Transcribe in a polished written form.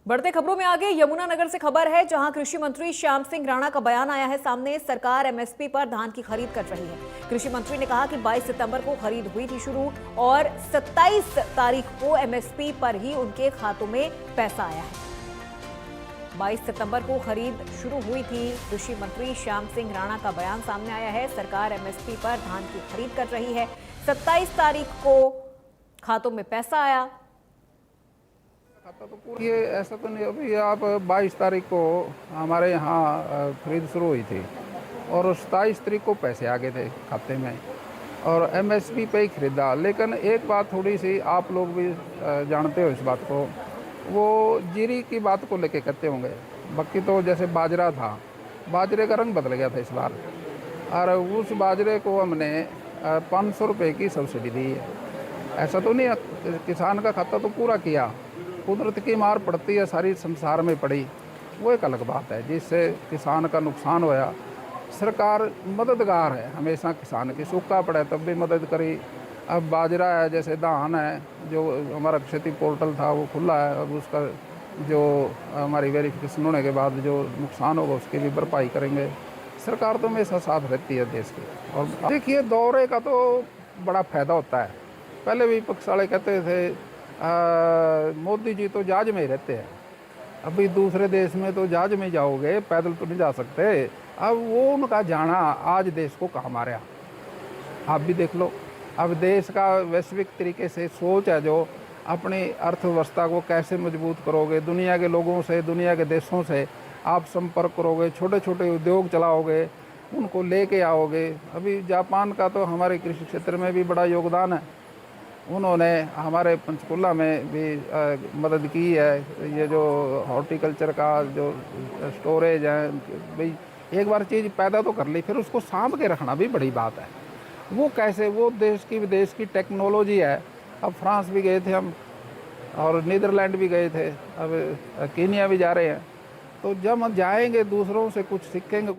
बढ़ते खबरों में आगे यमुनानगर से खबर है, जहां कृषि मंत्री श्याम सिंह राणा का बयान आया है सामने। सरकार एमएसपी पर धान की खरीद कर रही है। कृषि मंत्री ने कहा कि 22 सितंबर को खरीद हुई थी शुरू और 27 तारीख को एमएसपी पर ही उनके खातों में पैसा आया है। 22 सितंबर को खरीद शुरू हुई थी। कृषि मंत्री श्याम सिंह राणा का बयान सामने आया है। सरकार एमएसपी पर धान की खरीद कर रही है। 27 तारीख को खातों में पैसा आया। ये ऐसा तो नहीं, अभी आप 22 तारीख को हमारे यहाँ खरीद शुरू हुई थी और 27 तारीख को पैसे आ गए थे खाते में और एमएसपी पे ही खरीदा। लेकिन एक बात थोड़ी सी आप लोग भी जानते हो इस बात को, वो जीरी की बात को लेके कहते होंगे। बाकी तो जैसे बाजरा था, बाजरे का रंग बदल गया था इस बार और उस बाजरे को हमने 500 रुपये की सब्सिडी दी है। ऐसा तो नहीं, किसान का खाता तो पूरा किया। कुदरत की मार पड़ती है, सारी संसार में पड़ी, वो एक अलग बात है जिससे किसान का नुकसान होया। सरकार मददगार है हमेशा किसान की, सूखा पड़े तब भी मदद करी। अब बाजरा है, जैसे धान है, जो हमारा खेती पोर्टल था वो खुला है। अब उसका जो हमारी वेरिफिकेशन होने के बाद जो नुकसान होगा उसकी भी भरपाई करेंगे। सरकार तो हमेशा साथ रहती है देश की। और देखिए, दौरे का तो बड़ा फ़ायदा होता है। पहले भी विपक्ष वाले कहते थे मोदी जी तो जहाज में ही रहते हैं, अभी दूसरे देश में तो जहाज में जाओगे, पैदल तो नहीं जा सकते। अब वो उनका जाना आज देश को कहाँ मारा, आप भी देख लो। अब देश का वैश्विक तरीके से सोच है, जो अपनी अर्थव्यवस्था को कैसे मजबूत करोगे, दुनिया के लोगों से, दुनिया के देशों से आप संपर्क करोगे, छोटे छोटे उद्योग चलाओगे, उनको लेके आओगे। अभी जापान का तो हमारे कृषि क्षेत्र में भी बड़ा योगदान है। उन्होंने हमारे पंचकुला में भी मदद की है। ये जो हॉर्टिकल्चर का जो स्टोरेज है, भाई एक बार चीज़ पैदा तो कर ली, फिर उसको सांभ के रखना भी बड़ी बात है। वो कैसे, वो देश की विदेश की टेक्नोलॉजी है। अब फ्रांस भी गए थे हम और नीदरलैंड भी गए थे, अब कीनिया भी जा रहे हैं। तो जब हम जाएंगे दूसरों से कुछ सीखेंगे।